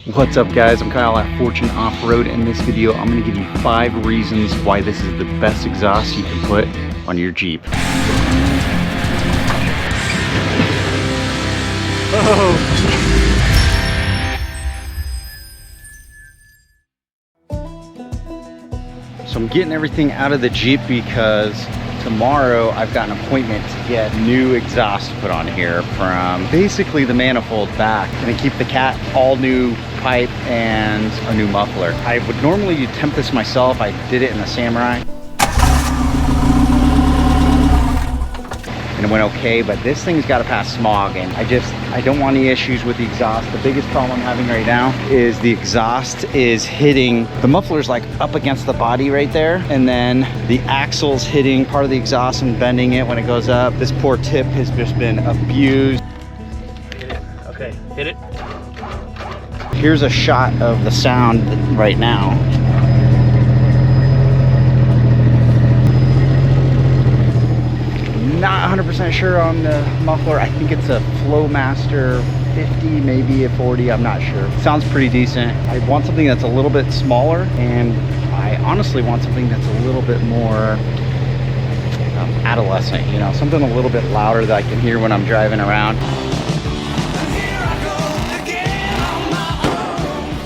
What's up guys, I'm Kyle at Fortune Off-Road. In this video I'm going to give you 5 reasons why this is the best exhaust you can put on your Jeep. So I'm getting everything out of the Jeep because tomorrow I've got an appointment to get new exhaust put on here from basically the manifold back. Gonna keep the cat all new pipe and a new muffler. I would normally attempt this myself. I did it in the Samurai and it went okay, but this thing's got to pass smog, and I don't want any issues with the exhaust. The biggest problem I'm having right now is the exhaust is hitting, the muffler's like up against the body right there, and then the axle's hitting part of the exhaust and bending it when it goes up. This poor tip has just been abused. Hit it. Okay, hit it. Here's a shot of the sound right now. Not 100% sure on the muffler. I think it's a Flowmaster 50, maybe a 40, I'm not sure. Sounds pretty decent. I want something that's a little bit smaller, and I honestly want something that's a little bit more adolescent, you know, something a little bit louder that I can hear when I'm driving around.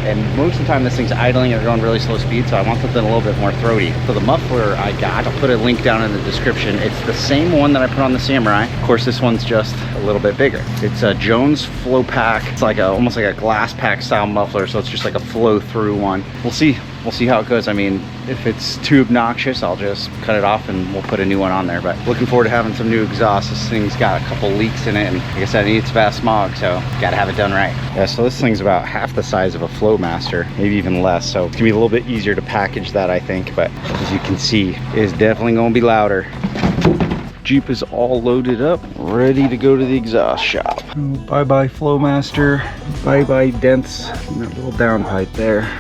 And most of the time this thing's idling or going really slow speed, so I want something a little bit more throaty. So the muffler I got, I'll put a link down in the description. It's the same one that I put on the Samurai. Of course, this one's just a little bit bigger. It's a Jones Flow Pack. It's like almost like a glass pack style muffler, so it's just like a flow through one. We'll see how it goes. I mean, if it's too obnoxious, I'll just cut it off and we'll put a new one on there. But looking forward to having some new exhaust. This thing's got a couple leaks in it, and like I said, it needs fast smog, so gotta have it done right. Yeah, so this thing's about half the size of a Flowmaster, maybe even less, so it's gonna be a little bit easier to package that, I think. But as you can see, it's definitely gonna be louder. Jeep is all loaded up, ready to go to the exhaust shop. Oh, bye-bye Flowmaster, bye-bye dents, and that little downpipe there.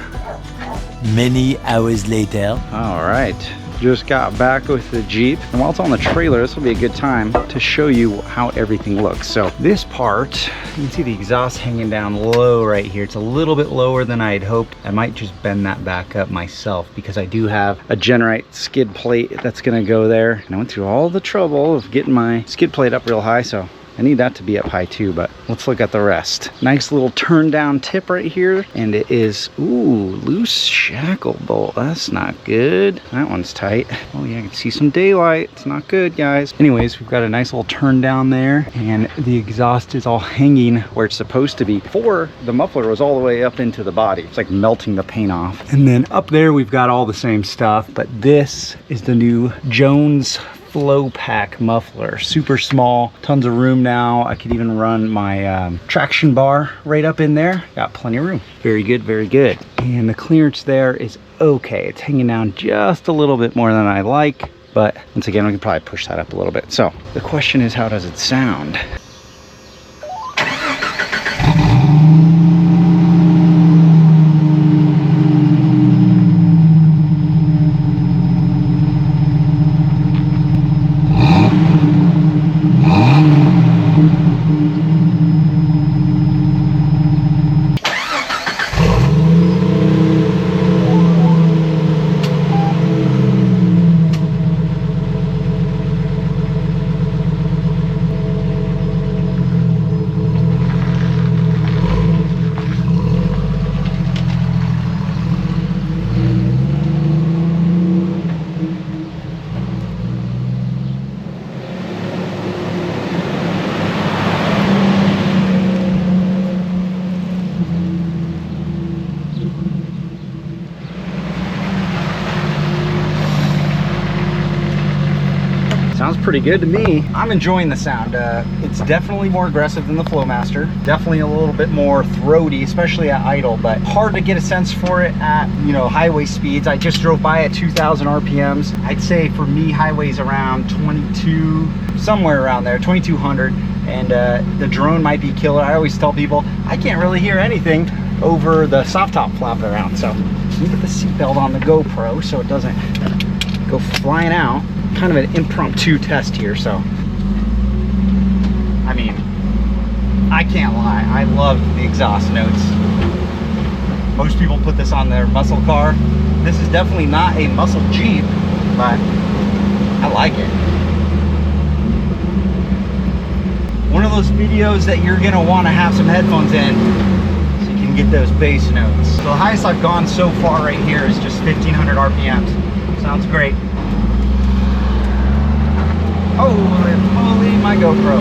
Many hours later. All right, just got back with the Jeep, and while it's on the trailer, this will be a good time to show you how everything looks. So this part, you can see the exhaust hanging down low right here. It's a little bit lower than I had hoped. I might just bend that back up myself because I do have a Generite skid plate that's gonna go there. And I went through all the trouble of getting my skid plate up real high, so I need that to be up high too. But let's look at the rest. Nice little turn down tip right here, and it is, ooh, loose shackle bolt. That's not good. That one's tight. Oh yeah, I can see some daylight. It's not good, guys. Anyways, we've got a nice little turn down there, and the exhaust is all hanging where it's supposed to be. Before, the muffler was all the way up into the body. It's like melting the paint off. And then up there, we've got all the same stuff, but this is the new Jones Flow Pack muffler. Super small, tons of room now. I could even run my traction bar right up in there. Got plenty of room. Very good, very good. And the clearance there is okay. It's hanging down just a little bit more than I like, but once again, we can probably push that up a little bit. So the question is, how does it sound? Sounds pretty good to me. I'm enjoying the sound. It's definitely more aggressive than the Flowmaster. Definitely a little bit more throaty, especially at idle, but hard to get a sense for it at, you know, highway speeds. I just drove by at 2,000 RPMs. I'd say for me, highways around 22, somewhere around there, 2,200. And the drone might be killer. I always tell people, I can't really hear anything over the soft top flapping around. So let me get the seatbelt on the GoPro so it doesn't go flying out. Kind of an impromptu test here, so I mean, I can't lie, I love the exhaust notes. Most people put this on their muscle car. This is definitely not a muscle Jeep, but I like it. One of those videos that you're gonna wanna have some headphones in so you can get those bass notes. So the highest I've gone so far right here is just 1500 RPMs. Sounds great. Holy moly, my GoPro.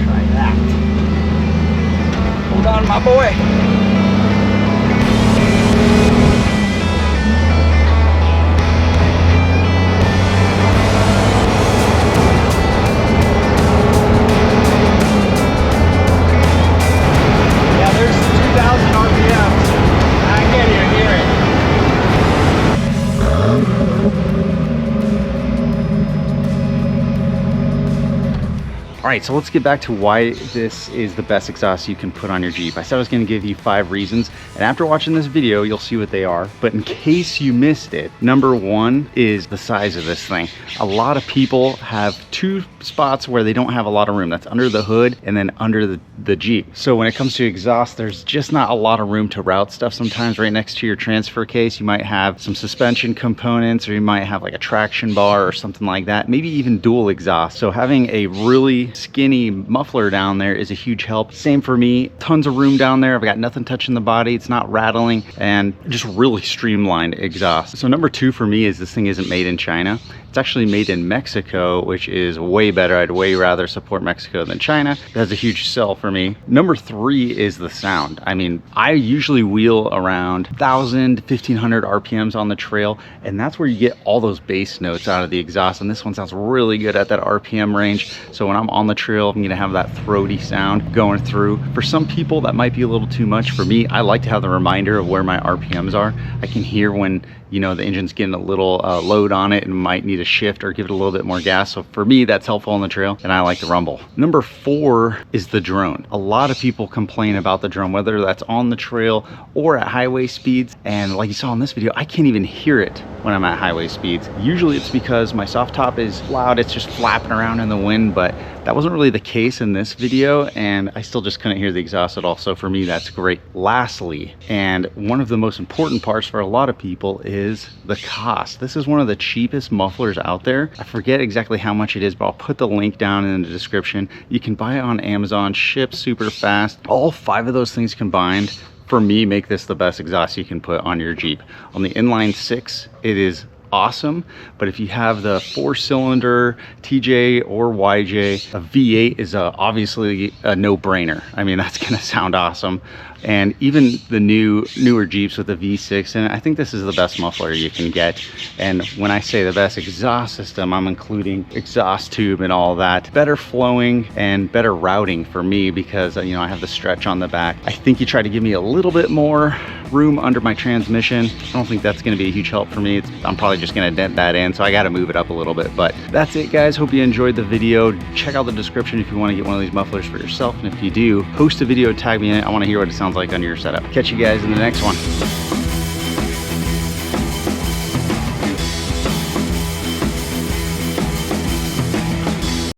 Try that. Hold on, my boy. Yeah, there's 2,000 RPMs. I can't even hear it. All right, so let's get back to why this is the best exhaust you can put on your Jeep. I said I was gonna give you 5 reasons, and after watching this video, you'll see what they are. But in case you missed it, number 1 is the size of this thing. A lot of people have 2 spots where they don't have a lot of room. That's under the hood and then under the Jeep. So when it comes to exhaust, there's just not a lot of room to route stuff sometimes. Right next to your transfer case, you might have some suspension components, or you might have like a traction bar or something like that, maybe even dual exhaust. So having a really skinny muffler down there is a huge help. Same for me, tons of room down there. I've got nothing touching the body, it's not rattling, and just really streamlined exhaust. So number 2 for me is this thing isn't made in China. It's actually made in Mexico, which is way better. I'd way rather support Mexico than China. That's a huge sell for me. Number 3 is the sound. I mean, I usually wheel around 1,000 to 1,500 RPMs on the trail, and that's where you get all those bass notes out of the exhaust, and this one sounds really good at that RPM range. So when I'm on the trail, I'm gonna have that throaty sound going through. For some people, that might be a little too much. For me, I like to have the reminder of where my RPMs are. I can hear when, you know, the engine's getting a little load on it and might need a shift or give it a little bit more gas. So for me, that's helpful on the trail, and I like the rumble. Number 4 is the drone. A lot of people complain about the drone, whether that's on the trail or at highway speeds. And like you saw in this video, I can't even hear it when I'm at highway speeds. Usually it's because my soft top is loud, it's just flapping around in the wind, but that wasn't really the case in this video, and I still just couldn't hear the exhaust at all. So for me, that's great. Lastly, and one of the most important parts for a lot of people is the cost. This is one of the cheapest mufflers out there. I forget exactly how much it is, but I'll put the link down in the description. You can buy it on Amazon, ships super fast. All 5 of those things combined, for me, make this the best exhaust you can put on your Jeep. On the inline 6, it is awesome, but if you have the 4-cylinder TJ or YJ, a V8 is obviously a no-brainer. I mean, that's gonna sound awesome. And even the newer Jeeps with the V6, and I think this is the best muffler you can get. And when I say the best exhaust system, I'm including exhaust tube and all that. Better flowing and better routing for me, because you know, I have the stretch on the back. I think you try to give me a little bit more room under my transmission. I don't think that's going to be a huge help for me. I'm probably just going to dent that in, so I got to move it up a little bit. But that's it, guys. Hope you enjoyed the video. Check out the description if you want to get one of these mufflers for yourself, and if you do, post a video, tag me in it. I want to hear what it sounds like on your setup. Catch you guys in the next one.